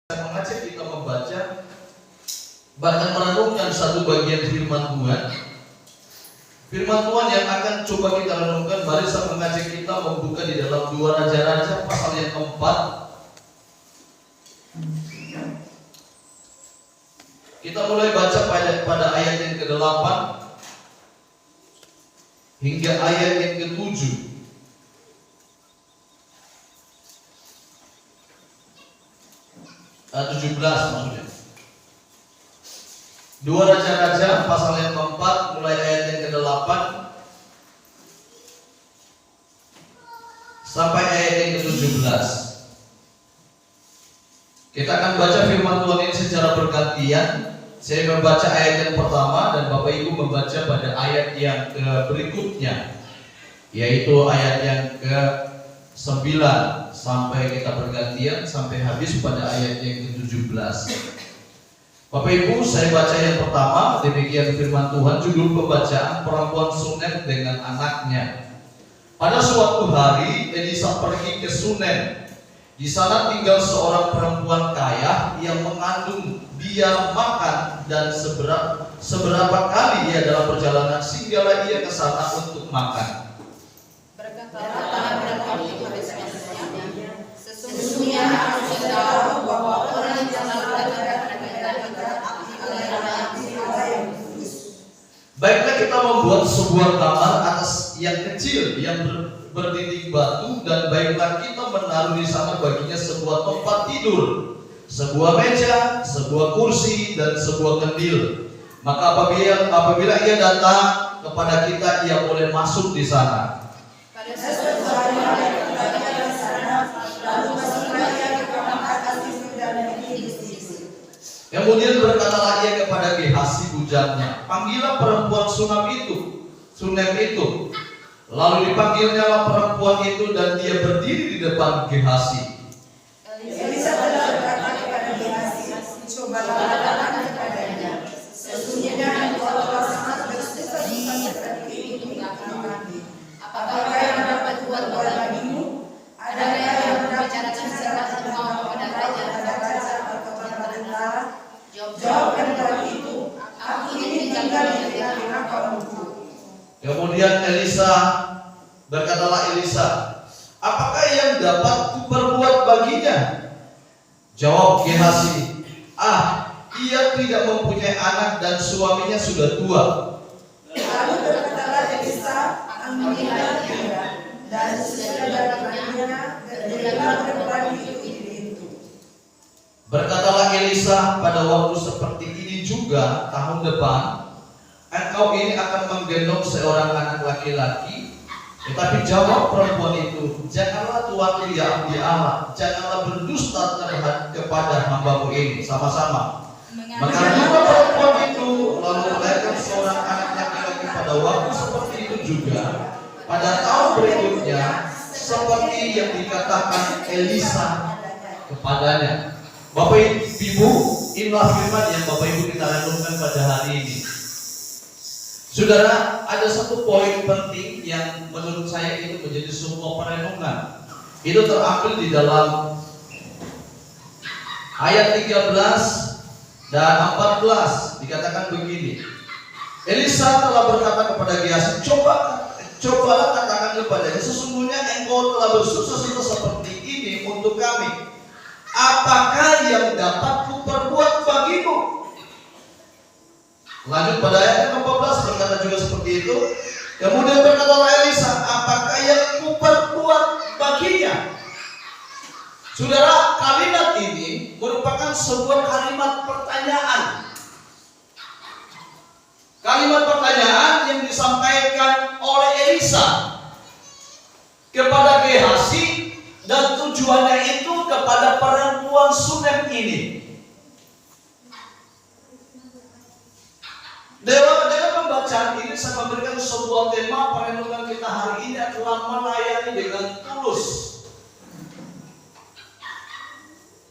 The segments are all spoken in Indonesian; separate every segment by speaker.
Speaker 1: mengajak kita membaca bahkan merenungkan satu bagian firman Tuhan. Firman Tuhan yang akan coba kita renungkan, mari saya mengajak kita membuka di dalam 2 Raja-Raja pasal yang keempat. Kita mulai baca pada ayat yang ke-8 hingga ayat yang ke-7. 17 maksudnya. 2 Raja-Raja pasal yang keempat mulai ayat yang ke-8 sampai ayat yang ke-17. Kita akan baca firman Tuhan ini secara bergantian. Saya membaca ayat yang pertama dan Bapak Ibu membaca pada ayat yang berikutnya, yaitu ayat yang ke-9 sampai kita bergantian sampai habis pada ayat yang ke-17. Bapak Ibu, saya baca yang pertama, demikian firman Tuhan. Judul pembacaan, perempuan Sunem dengan anaknya. Pada suatu hari Elisa pergi ke Sunem. Di sana tinggal seorang perempuan kaya yang mengandung dia makan, dan seberapa kali ia dalam perjalanan singgahlah ia ke sana untuk makan.
Speaker 2: Sesungguhnya aku tahu bahwa orang yang
Speaker 1: baiklah, kita membuat sebuah kamar atas yang kecil yang berdinding batu, dan baiklah kita menaruh di sana baginya sebuah tempat tidur, sebuah meja, sebuah kursi, dan sebuah kandil. Maka apabila ia datang kepada kita, ia boleh masuk di sana. Kemudian berkatalah ia kepada Gehasi bujangnya, panggillah perempuan Sunem itu. Lalu dipanggilnyalah perempuan itu, dan dia berdiri di depan Gehasi.
Speaker 2: Elisa telah berkata kepada Gehasi, cobalah katakan kepadanya, sesungguhnya engkau telah sangat bersusah seperti ini kami. Apakah yang dapat buat bagimu? Adakah yang membicarakan secara engkau kepada raja atau kepada tentara? Jawabkan kalau itu, aku ingin tinggal di tengah-tengah kaumku.
Speaker 1: Kemudian berkatalah Elisa, apakah yang dapat kuperbuat baginya? Jawab Gehasi, ia tidak mempunyai anak dan suaminya sudah tua.
Speaker 2: Lalu berkatalah Elisa, ambillah dia, dan sesudah baginya berdirilah perempuan itu di pintu.
Speaker 1: Berkatalah Elisa, pada waktu seperti ini juga tahun depan, engkau ini akan menggendong seorang anak laki-laki. Tetapi jawab perempuan itu, janganlah tuanku ya abdi Allah, janganlah berdusta kepada hambamu ini. Sama-sama. Maka juga perempuan itu lalu melahirkan seorang anak laki-laki pada waktu seperti itu juga pada tahun berikutnya, seperti yang dikatakan Elisa kepadanya. Bapak Ibu, inilah firman yang Bapak Ibu kita renungkan pada hari ini. Saudara, ada satu poin penting yang menurut saya itu menjadi sebuah perenungan. Itu terambil di dalam ayat 13 dan 14, dikatakan begini. Elisa telah berkata kepada Gehasi, cobalah katakan kepadanya, sesungguhnya engkau telah bersusah-susah seperti ini untuk kami. Apakah yang dapat kuperbuat bagimu? Lanjut pada ayat yang ke-14 berkata juga seperti itu. Kemudian berkatalah Elisa, apakah yang kuperbuat baginya? Saudara, kalimat ini merupakan sebuah kalimat pertanyaan. Kalimat pertanyaan yang disampaikan oleh Elisa kepada Gehasi, dan tujuannya itu kepada perempuan Sunem ini. Dengan pembacaan ini saya memberikan sebuah tema perenungan kita hari ini adalah melayani dengan tulus.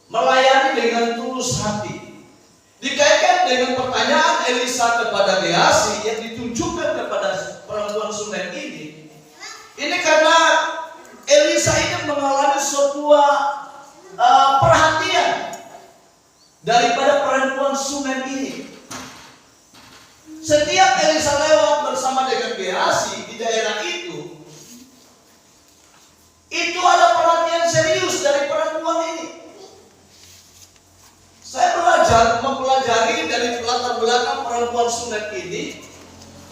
Speaker 1: Melayani dengan tulus hati. Dikaitkan dengan pertanyaan Elisa kepada Gehasi yang ditujukan kepada perempuan Sunem ini. Ini karena Elisa ini mengalami sebuah perhatian daripada perempuan Sunem ini. Setiap Elisa lewat bersama dengan Gehazi di daerah itu ada perhatian serius dari perempuan ini. Saya mempelajari dari latar belakang perempuan Sunem ini.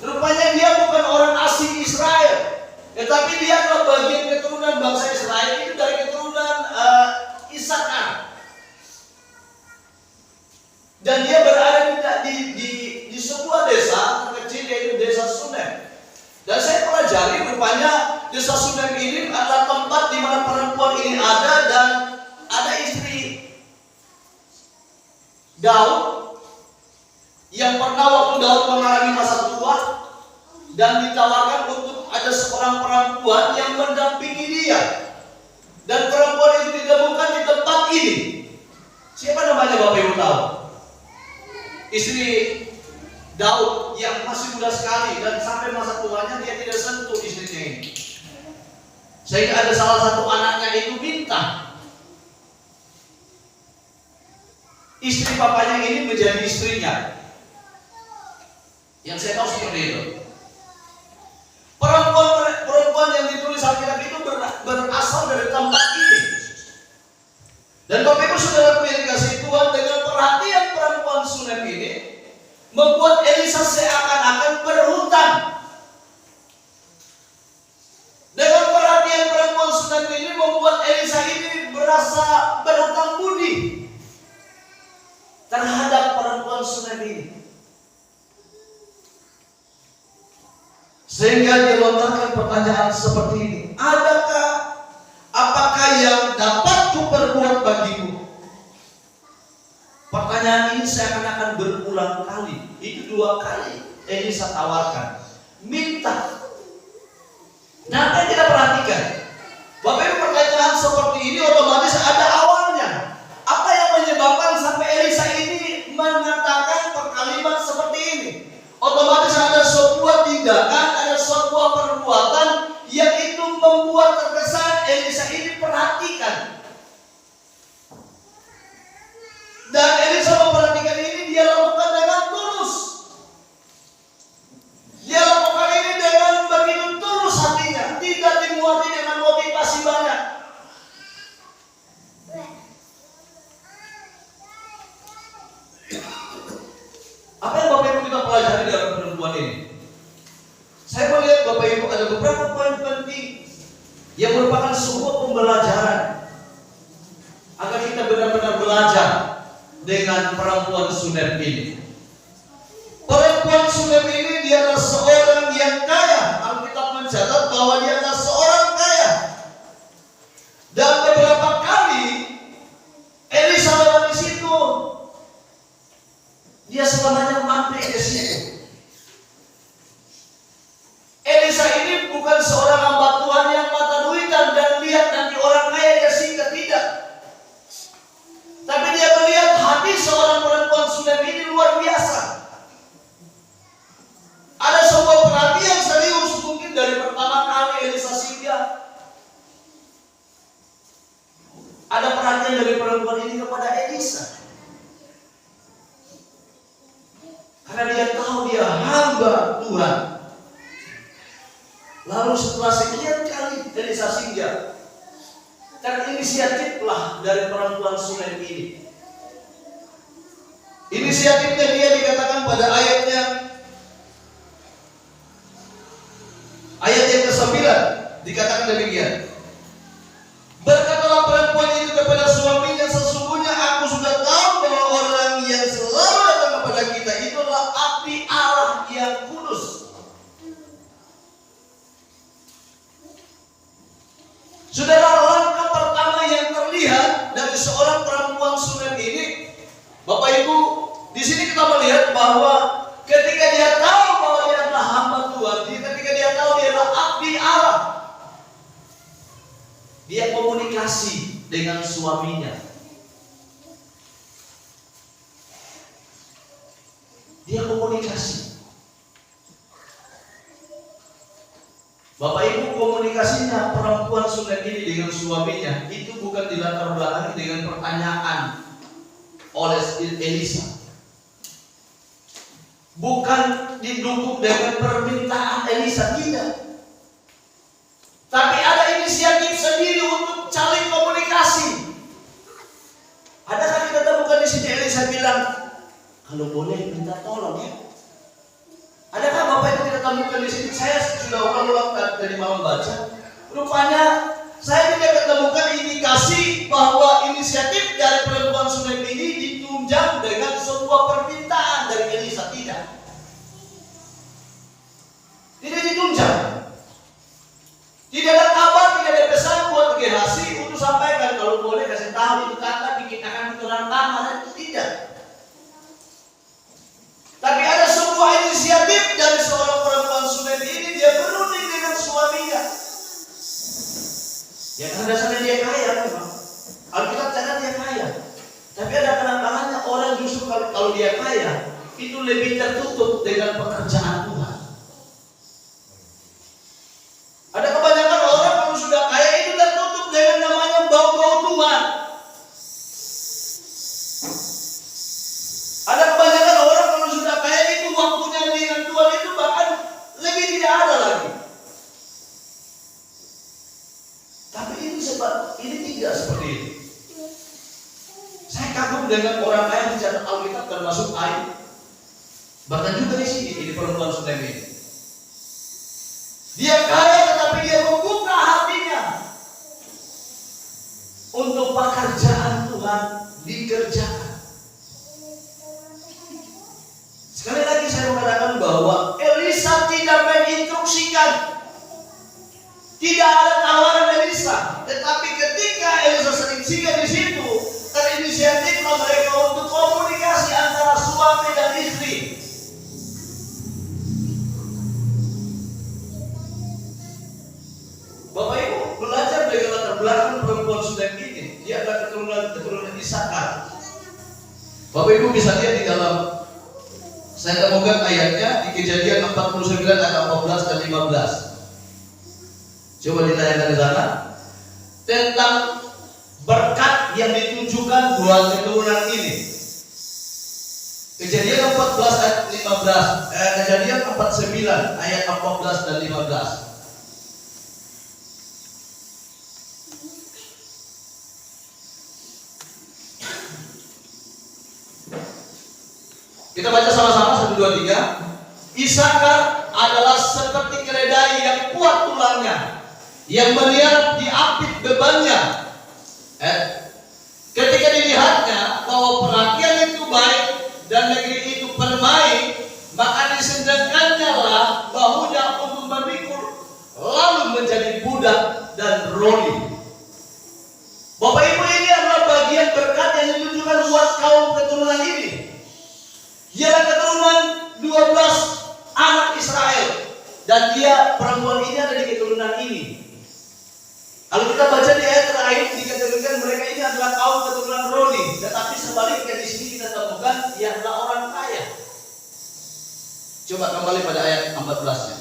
Speaker 1: Rupanya dia bukan orang asing Israel, tetapi dia adalah bagian keturunan bangsa Israel, itu dari keturunan Isakar. Dan dia berada di sebuah desa terkecil, yaitu desa Sunem. Dan saya pelajari rupanya desa Sunem ini adalah tempat di mana perempuan ini ada, dan ada istri Daud yang pernah waktu Daud mengalami masa tua dan ditawarkan untuk ada seorang perempuan yang mendampingi dia. Dan perempuan itu ditemukan di tempat ini. Siapa namanya Bapak Ibu tahu? Istri Daud yang masih muda sekali, dan sampai masa tuanya dia tidak sentuh istrinya ini. Sehingga ada salah satu anaknya itu minta istri papanya ini menjadi istrinya. Yang saya tahu seperti itu. Perempuan yang ditulis Alkitab itu berasal dari tempat ini. Dan Bapak Ibu Saudara yang dikasihi Tuhan, dengan perhatian perempuan Sunem ini membuat Elisa seakan-akan berhutang. Dengan perhatian perempuan Sunem ini membuat Elisa ini berasa berhutang budi terhadap perempuan Sunem ini. Sehingga dia lontarkan pertanyaan seperti ini. Apakah yang dapat kuperbuat bagimu? Pertanyaan ini seakan-akan berulang kali. Itu 2 kali Elisa tawarkan. Minta. Nah, apa yang kita perhatikan? Bapak Ibu, pertanyaan seperti ini otomatis ada awalnya. Apa yang menyebabkan sampai Elisa ini mengatakan kalimat seperti ini? Otomatis ada sebuah tindakan, ada sebuah perbuatan yang itu membuat terkesan Elisa ini perhatikan. Dan Elisa memperhatikan ini, dia lakukan dengan tulus. Dia lakukan ini dengan begitu tulus hatinya, tidak dimuati dengan motivasi banyak. Apa yang Bapak Ibu kita pelajari dalam perempuan ini? Saya melihat Bapak Ibu ada beberapa poin penting yang merupakan sebuah pembelajaran agar kita benar-benar belajar dengan perempuan Sunem ini. Perempuan Sunem ini dia adalah seorang yang kaya. Alkitab mencatat bahwa dia adalah seorang kaya. Dan beberapa kali Elisa lewat di situ, dia sebenarnya mampir ke situ. Elisa ini bukan seorang hamba Tuhan yang mata duitan dan lihat nanti orang kaya dia singgah, tidak. Tapi dia melihat hati seorang perempuan Sunem ini luar biasa. Ada sebuah perhatian serius mungkin dari pertama kali Elisa singgah. Ada perhatian dari perempuan ini kepada Elisa. Karena dia tahu dia hamba Tuhan. Lalu setelah sekian kali Elisa singgah, terinisiatiflah dari perempuan Sunem ini. Inisiatifnya dia dikatakan pada ayat yang ke-9 dikatakan demikian. Berkatalah perempuan itu kepada suaminya, sesungguhnya aku sudah tahu bahwa orang yang selalu datang kepada kita itu adalah abdi Allah yang kudus. Saudara, langkah pertama yang terlihat dari seorang perempuan Sunem ini, Bapak Ibu, di sini kita melihat bahwa ketika dia tahu bahwa dia adalah hamba Tuhan, ketika dia tahu dia adalah abdi Allah, dia komunikasi dengan suaminya. Dia komunikasi. Bapak Ibu, komunikasinya perempuan Sunem ini dengan suaminya itu bukan dilatar belakangi dengan pertanyaan oleh Elisa. Bukan didukung dengan permintaan Elisa, tidak. Tapi ada inisiatif sendiri untuk saling komunikasi. Adakah kita temukan di sini Elisa bilang, kalau boleh minta tolong ya? Adakah Bapak Ibu kita temukan di sini? Saya sudah ulang-ulang tadi malam baca. Rupanya saya tidak ketemukan indikasi bahwa inisiatif dari perempuan Sunem ini ditunjang dengan sebuah permintaan dari Elisa. Tidak ditunjang. Tidak ada kabar, tidak ada pesan buat Gehazi untuk sampaikan kalau boleh kasih tahu itu kata bikin akan turun tangan. Tidak. Tapi ada sebuah inisiatif dari seorang perempuan Sunem ini, dia berunding dengan suaminya. Ya karena dasarnya dia kaya memang. Alkitab catat dia kaya. Tapi ada kenakalannya orang justru kalau dia kaya itu lebih tertutup dengan pekerjaan Tuhan. Ada kebanyakan orang kalau sudah kaya itu tertutup dengan namanya bau-bau Tuhan. Ada kebanyakan orang kalau sudah kaya itu waktunya dengan Tuhan itu bahkan lebih tidak ada lagi. Tapi ini tidak seperti itu. Saya kagum dengan orang kaya di catat Alkitab termasuk Ayub. Bahkan juga di sini ini perempuan Sunem ini. Dia kaya tetapi dia membuka hatinya untuk pekerjaan Tuhan dikerjakan. Sekali lagi saya mengatakan bahwa Elisa tidak menginstruksikan. Tidak ada tawaran Elisa. Tetapi ketika Elisa sering singgah di situ, terinisiatiflah mereka untuk komunikasi antara suami dan istri. Bapak Ibu belajar dari latar belakang perempuan Sunem ini. Dia adalah keturunan Isakar. Bapak Ibu bisa lihat di dalam, saya temukan ayatnya di Kejadian 49 ayat 14 dan 15. Coba ditayangkan di sana tentang berkat yang ditunjukkan buat keturunan ini. Kejadian 14 ayat 15, Kejadian 49 ayat 14 dan 15. Kita baca sama-sama 1, 2, 3. Isakar adalah seperti keledai yang kuat tulangnya, yang meniap diapit bebannya. Ketika dilihatnya bahwa perhatian itu baik dan negeri itu permai, maka disendangkannya lah bahunya untuk memikul, lalu menjadi budak dan roli. Bapak Ibu, ini adalah bagian berkat yang ditunjukkan buat kaum keturunan ini. Ialah keturunan 12 anak Israel, dan dia perempuan ini ada di keturunan ini. Kalau kita baca di ayat terakhir dikatakan mereka ini adalah kaum keturunan Roni, tetapi sebaliknya di sini kita temukan ia adalah orang kaya. Coba kembali pada ayat 14-nya.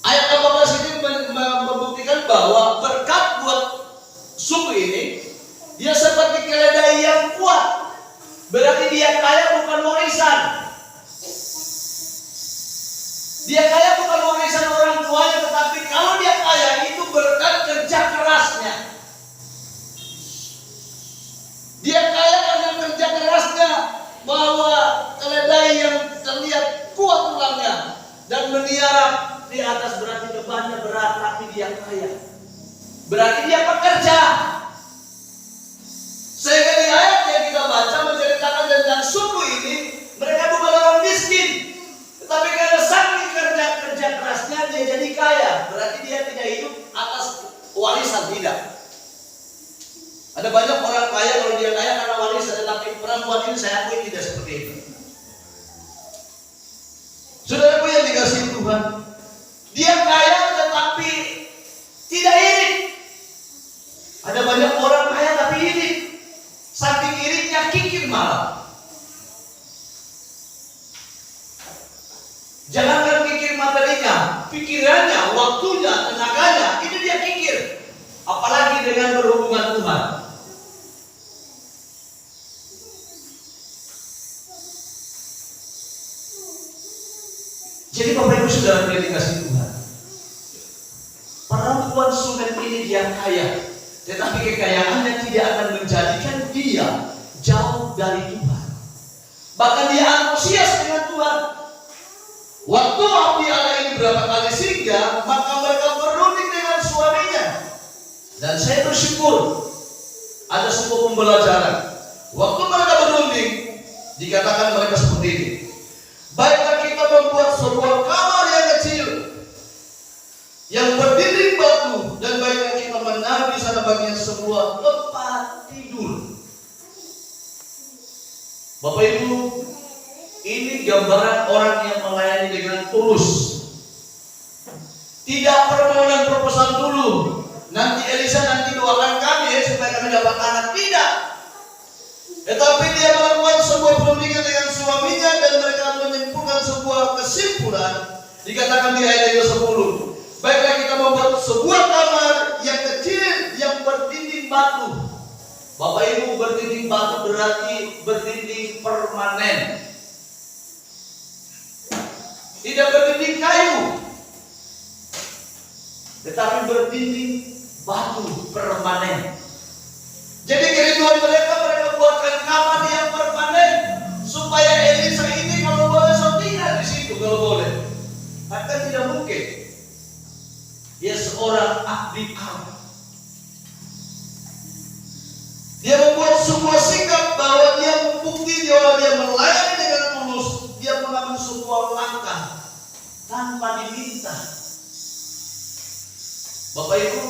Speaker 1: Ayat 14 ini membuktikan bahwa berkat buat suku ini, dia seperti keledai yang kuat. Berarti dia kaya bukan warisan. Dia kaya bukan warisan orang tuanya, tetapi kalau dia kaya itu berkat kerja kerasnya. Dia kaya karena kerja kerasnya, bahwa keledai yang terlihat kuat tulangnya dan meniarap di atas, berarti bebannya berat, tapi dia kaya. Berarti dia pekerja. Sehingga di ayat yang kita baca menceritakan tentang suku ini, mereka bukan orang miskin, tetapi karena saking kerja kerasnya dia jadi kaya. Berarti dia tidak hidup atas warisan, tidak. Ada banyak orang kaya kalau dia kaya karena warisan, tetapi perempuan ini saya akui tidak seperti itu. Saudaraku yang dikasihi Tuhan, dia kaya tetapi tidak iri. Ada banyak orang kaya tapi iri. Saking irinya kikir malah. Jangankan kikir materinya, pikirannya, waktunya, tenaganya, itu dia kikir. Apalagi dengan berhubungan Tuhan. Jadi Bapak Ibu Saudara yang dikasih Tuhan, perempuan Sunem ini dia kaya, tetapi kekayaannya tidak akan menjadikan dia jauh dari Tuhan. Bahkan dia antusias dengan Tuhan. Waktu abdi Allah ini berapa kali singgah, maka mereka berunding dengan suaminya. Dan saya bersyukur ada sebuah pembelajaran. Waktu mereka berunding, dikatakan mereka seperti ini: baiklah kita membuat sebuah kamar yang kecil yang berdinding batu, dan baiklah kita menaruh di sana bagian sebuah tempat tidur. Bapak Ibu, ini gambaran orang yang melayani dengan tulus. Tidak permohonan proposal dulu. Nanti Elisa doakan kami ya supaya kami dapat anak. Tidak. Tetapi dia melakukan sebuah perundingan dengan suaminya dan mereka menyimpulkan sebuah kesimpulan. Dikatakan di ayat yang ke-10. Baiklah kita membuat sebuah kamar yang kecil yang berdinding batu. Bapak Ibu, berdinding batu berarti berdinding permanen. Tidak berdinding kayu, tetapi berdinding batu permanen. Jadi kerinduan mereka buatkan kamar yang permanen supaya Elisa ini kalau boleh tinggal di situ kalau boleh. Maka tidak mungkin dia seorang abdi Allah. Dia membuat sebuah sikap bahwa dia membukti bahwa dia melayani dengan tulus. Dia mengambil sebuah langkah tanpa diminta. Bapak Ibu,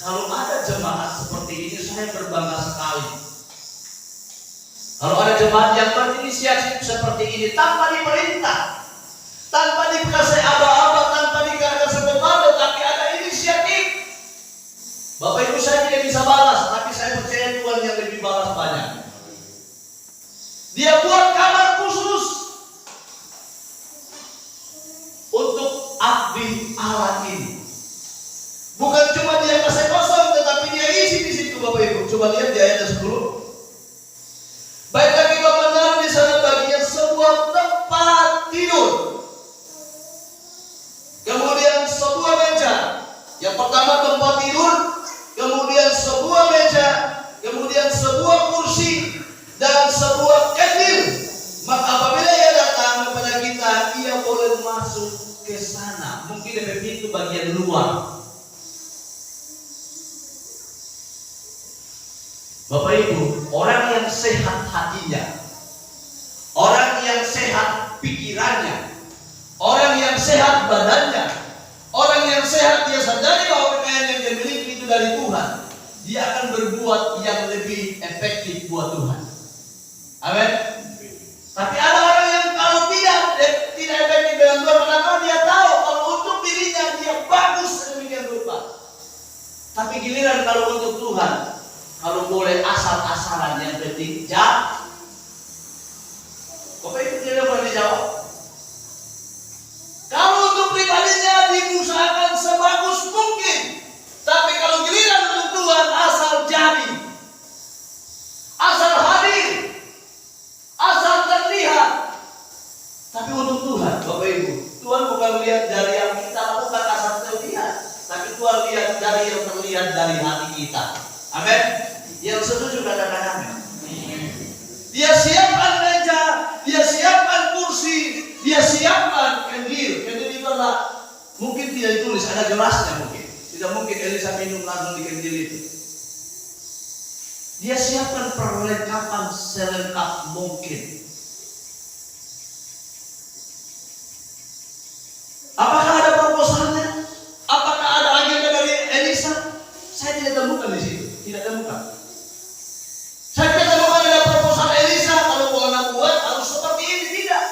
Speaker 1: kalau ada jemaat seperti ini, saya berbangga sekali. Kalau ada jemaat yang berinisiatif seperti ini tanpa diperintah, tanpa dikasih aba-aba, tanpa dikasih komando, tapi ada inisiatif. Bapak Ibu, saya tidak bisa balas, tapi saya percaya Tuhan yang lebih balas banyak. Dia buat kamar khusus untuk abdi Allah ini. Bukan cuma dia kasih kosong, tetapi dia isi di situ, Bapak Ibu. Coba lihat di ayat 10. Baiklah kita menaruh di sana bagian sebuah tempat tidur. Kemudian sebuah meja. Yang pertama tempat tidur, kemudian sebuah meja, kemudian sebuah kursi, dan sebuah kandil. Maka apabila ia datang kepada kita, ia boleh masuk ke sana. Mungkin dari pintu bagian luar. Bapak Ibu, orang yang sehat hatinya, orang yang sehat pikirannya, orang yang sehat badannya, orang yang sehat dia sadari bahwa kekayaan yang dia miliki itu dari Tuhan, dia akan berbuat yang lebih efektif buat Tuhan. Amin. Tapi ada orang yang kalau tidak efektif dengan Tuhan, karena dia tahu kalau untuk dirinya dia bagus sedemikian rupa. Tapi giliran kalau untuk Tuhan, kalau boleh asal-asalan yang penting jawab. Bapak Ibu tidak boleh dijawab. Kalau untuk pribadinya diusahakan sebagus mungkin, tapi kalau giliran untuk Tuhan asal jadi, asal hadir, asal terlihat. Tapi untuk Tuhan, Bapak Ibu, Tuhan bukan lihat dari yang kita lakukan asal terlihat, tapi Tuhan lihat dari yang terlihat dari hati kita. Amin. Yang setuju katakan amin. Dia siapkan meja, dia siapkan kursi, dia siapkan kandil. Kandil itu adalah mungkin tidak ditulis, ada gelasnya mungkin. Tidak mungkin Elisa minum langsung di kandil itu. Dia siapkan perlengkapan selengkap mungkin. Apakah ada proposalnya? Apakah ada agenda dari Elisa? Saya tidak temukan di situ, tidak temukan. Saya tidak temukan ada proposal Elisa kalau mau buat harus seperti ini, tidak.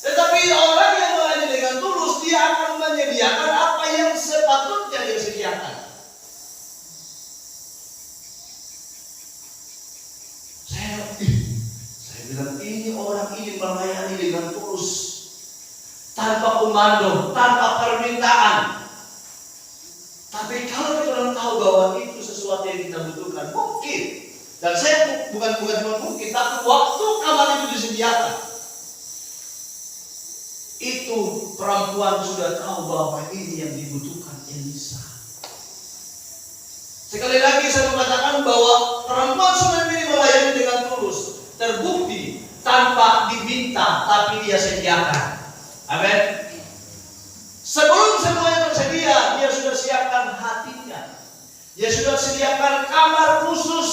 Speaker 1: Tetapi orang yang melayani dengan tulus, dia akan menyediakan apa yang sepatutnya dia sediakan. Saya bilang ini orang ini melayani dengan tulus, tanpa komando, tanpa permintaan. Tapi kalau kita orang tahu bahwa itu sesuatu yang kita butuhkan, mungkin. Dan saya bukan cuma mungkin, tapi waktu kamar itu disediakan. itu perempuan sudah tahu bahwa ini yang dibutuhkan Elisa. Sekali lagi saya mengatakan bahwa perempuan Sunem ini melayani dengan tulus, terbukti tanpa diminta, tapi dia sediakan. Amin. Sebelum semuanya tersedia, dia sudah siapkan hatinya. Dia sudah sediakan kamar khusus.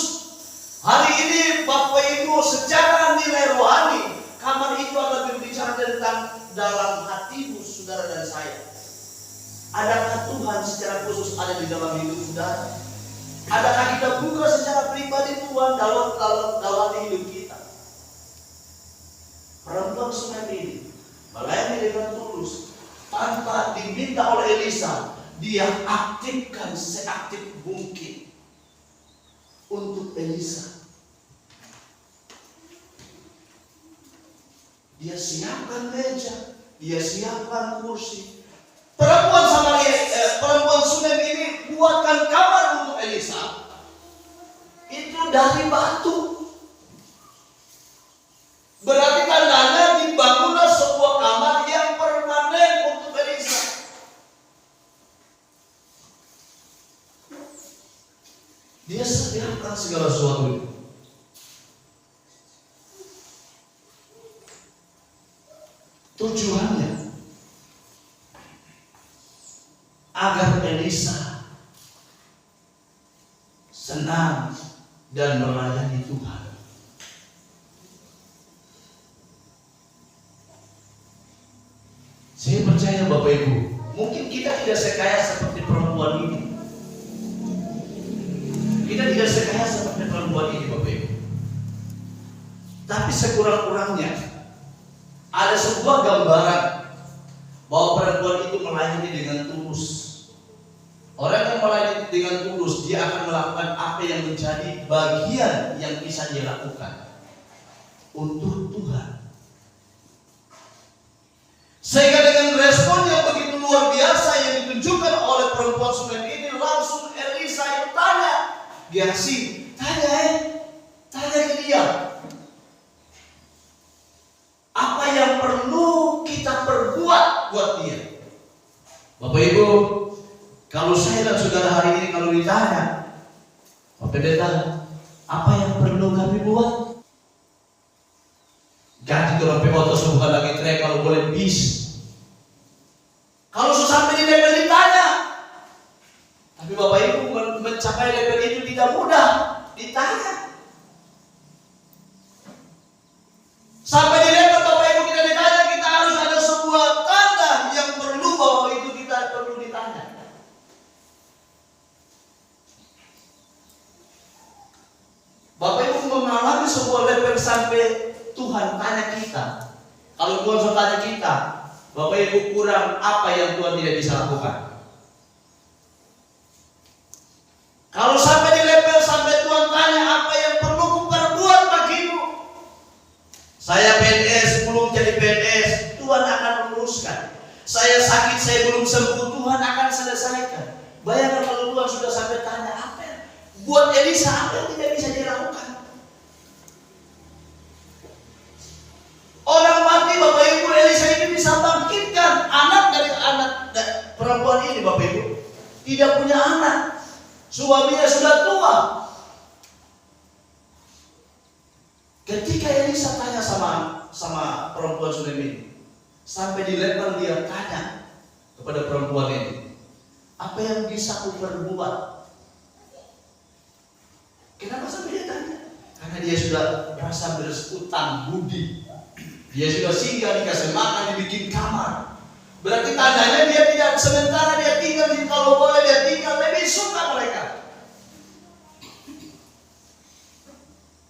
Speaker 1: Hari ini Bapak Ibu, secara nilai rohani, kamar itu adalah berbicara tentang dalam hatimu, saudara dan saya. Adakah Tuhan secara khusus ada di dalam hidup saudara? Adakah kita buka secara pribadi Tuhan dalam hidup kita? Perempuan Sunem ini melayani dengan tulus, tanpa diminta oleh Elisa, dia aktifkan seaktif mungkin untuk Elisa. Dia siapkan meja, dia siapkan kursi. Perempuan Sunem ini buatkan kamar untuk Elisa. Itu dari batu. Berarti tandanya dibangunlah sebuah kamar yang permanen untuk Elisa. Dia sediakan segala sesuatu. Tujuannya agar Elisa senang dan melayani Tuhan. Saya percaya Bapak Ibu, mungkin kita tidak sekaya seperti perempuan ini. Kita tidak sekaya seperti perempuan ini Bapak Ibu. Tapi sekurang-kurangnya ada sebuah gambaran bahwa perempuan itu melayani dengan tulus. Orang yang melayani dengan tulus, dia akan melakukan apa yang menjadi bagian yang bisa dia lakukan untuk Tuhan. Sehingga dengan respon yang begitu luar biasa yang ditunjukkan oleh perempuan Sunem ini, langsung Elisa itu tanya, Gehazi, tanya ke dia, apa yang perlu kita perbuat buat dia? Bapak Ibu, kalau saya dan saudara hari ini kalau ditanya, Pak Pendeta, apa yang perlu kami buat? Ganti dalam PO bukan lagi trek, kalau boleh bis. Kalau sampai di level ditanya, tapi Bapak Ibu mencapai level itu tidak mudah ditanya. Sampai di level Bapak Ibu kita ditanya, kita harus ada sebuah tanda yang perlu bahwa itu kita perlu ditanya. Bapak Ibu mengalami sebuah level sampai Tuhan tanya kita. Kalau Tuhan sudah tanya kita, Bapak Ibu kurang apa yang Tuhan tidak bisa lakukan? Kalau sampai di level sampai Tuhan tanya apa yang perlu kuperbuat bagimu, saya PNS belum jadi PNS, Tuhan akan meluruskan. Saya sakit, saya belum sembuh, Tuhan akan selesaikan. Bayangkan kalau Tuhan sudah sampai tanya apa buat Elisa, apa yang tidak bisa dilakukan. Orang mati Bapak Ibu, Elisa ini bisa bangkitkan anak dari perempuan ini Bapak Ibu. Tidak punya anak, suaminya sudah tua. Ketika Elisa tanya sama perempuan Sunem ini, sampai di level dia tanya kepada perempuan ini, apa yang bisa aku perbuat? Kenapa sampai dia tanya? Karena dia sudah merasa berhutang budi. Dia sudah singgah, dikasih makan, dibikin kamar. Berarti tandanya dia tidak sementara dia tinggal di, kalau boleh dia tinggal, lebih suka mereka.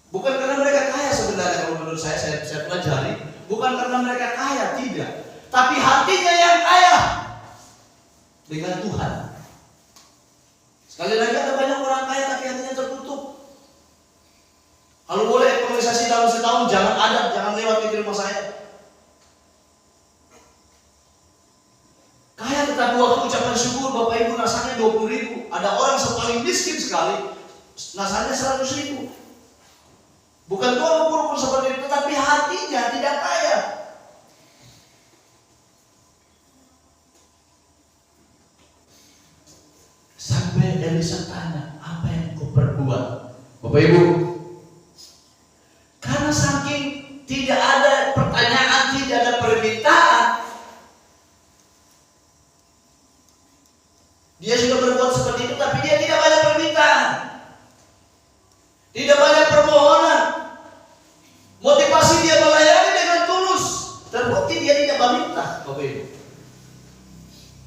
Speaker 1: Bukan karena mereka kaya sebenarnya, kalau menurut saya pelajari. Bukan karena mereka kaya, tidak. Tapi hatinya yang kaya dengan Tuhan. Sekali lagi ada banyak orang kaya tapi hatinya tertutup. Kalau boleh ekonomisasi dalam setahun jangan ada, jangan lewat di rumah saya. Kaya tetapi waktu ucapan syukur Bapak Ibu nasanya 20.000. Ada orang paling miskin sekali, nasanya 100.000. Bukan Tuhan ukur seperti itu, tetapi hatinya tidak kaya. Bapak Ibu, karena saking tidak ada pertanyaan, tidak ada permintaan, dia sudah berbuat seperti itu, tapi dia tidak banyak permintaan, tidak banyak permohonan. Motivasi dia melayani dengan tulus, terbukti dia tidak meminta. Bapak Ibu,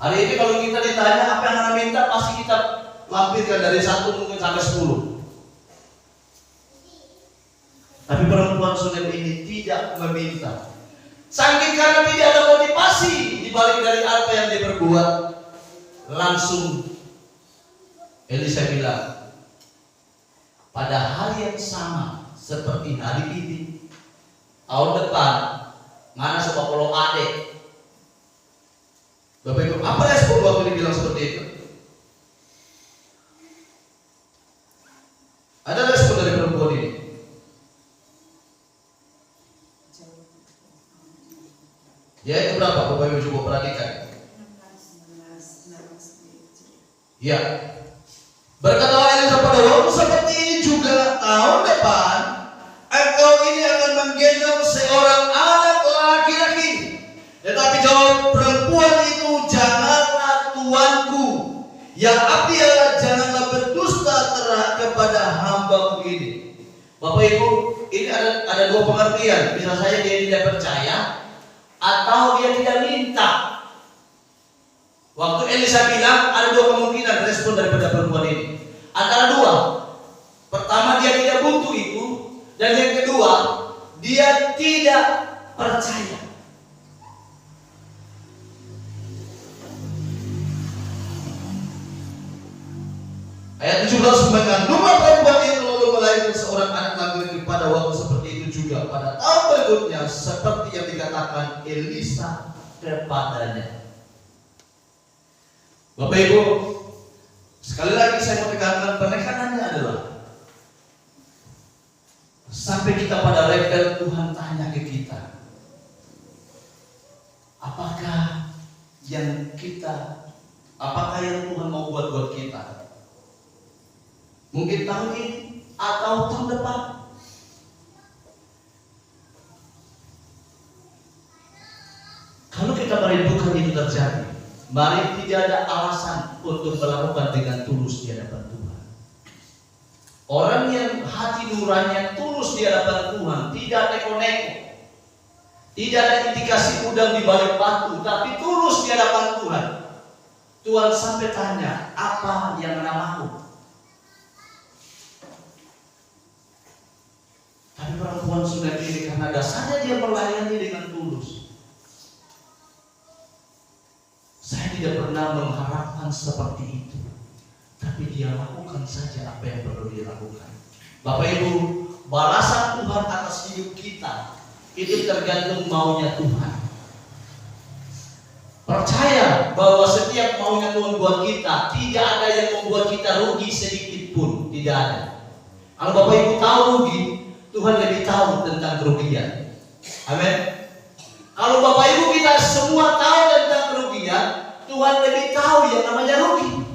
Speaker 1: hari ini kalau kita ditanya apa yang Anda minta, pasti kita lampirkan dari 1 mungkin sampai 10. Tapi perempuan Sunem ini tidak meminta. Saking karena tidak ada motivasi dibalik dari apa yang dia berbuat, langsung Elisa bilang, pada hari yang sama seperti hari ini, tahun depan, mana sebab kalau adek. Bapak Ibu, apa respon waktu dibilang seperti itu? Ada respon dari perempuan ini? Ya, itu berapa? Bapak Ibu coba perhatikan. Ya. Berkatalah Elisa pada waktu seperti ini juga tahun depan, engkau ini akan menggendong seorang anak laki-laki. Tetapi jawab perempuan itu, janganlah tuanku, yang abdi Allah, janganlah berdusta terhadap kepada hambaku ini. Bapak Ibu, ini ada dua pengertian. Bisa saja dia tidak percaya, atau dia tidak minta. Waktu Elisa bilang, ada dua kemungkinan respon daripada perempuan ini. Antara dua, pertama dia tidak butuh itu, dan yang kedua dia tidak percaya. Ayat 17, mengandunglah perempuan itu lalu melahirkan seorang anak laki-laki pada waktu seperti itu juga pada tahun berikutnya, seperti yang dikatakan Elisa kepadanya. Bapak Ibu, sekali lagi saya mau tekankan, penekanannya adalah sampai kita pada level Tuhan tanya ke kita, apakah yang Tuhan mau buat kita? Mungkin tahun ini atau tahun depan. Kalau kita merindukan itu terjadi, mari tidak ada alasan untuk melakukan dengan tulus di hadapan Tuhan. Orang yang hati nuraninya tulus di hadapan Tuhan, tidak neko-neko, tidak ada indikasi udang di balik batu, tapi tulus di hadapan Tuhan. Tuhan sampai tanya, apa yang Anda mau? Tapi perempuan Sunem ini karena dasarnya dia melayani dengan tulus. Saya tidak pernah mengharapkan seperti itu, tapi dia lakukan saja apa yang perlu dilakukan. Bapak Ibu, balasan Tuhan atas hidup kita itu tergantung maunya Tuhan. Percaya bahwa setiap maunya Tuhan buat kita, tidak ada yang membuat kita rugi sedikit pun, tidak ada. Kalau Bapak Ibu tahu rugi, Tuhan lebih tahu tentang kerugian. Amin. Kalau Bapak Ibu kita semua tahu tentang kerugian, Tuhan lebih tahu yang namanya rugi.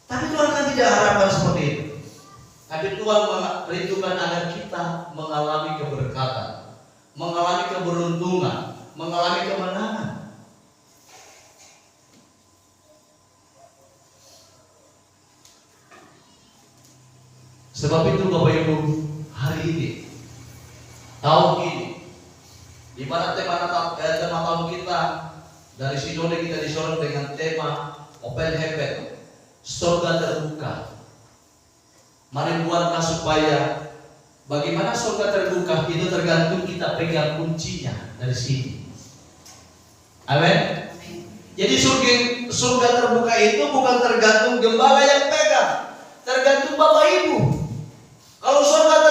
Speaker 1: Tapi Tuhan kan tidak harapkan seperti itu. Tapi Tuhan merindukan agar kita mengalami keberkatan, mengalami keberuntungan, mengalami kemenangan. Sebab itu Bapak Ibu, hari ini, tahun ini, di mana tema tahun kita dari Sinode kita disorot dengan tema Open Heaven, surga terbuka. Mari buatlah supaya bagaimana surga terbuka itu tergantung kita pegang kuncinya dari sini. Amin. Jadi surga terbuka itu bukan tergantung gembala yang pegang, tergantung Bapak Ibu. Kalau surga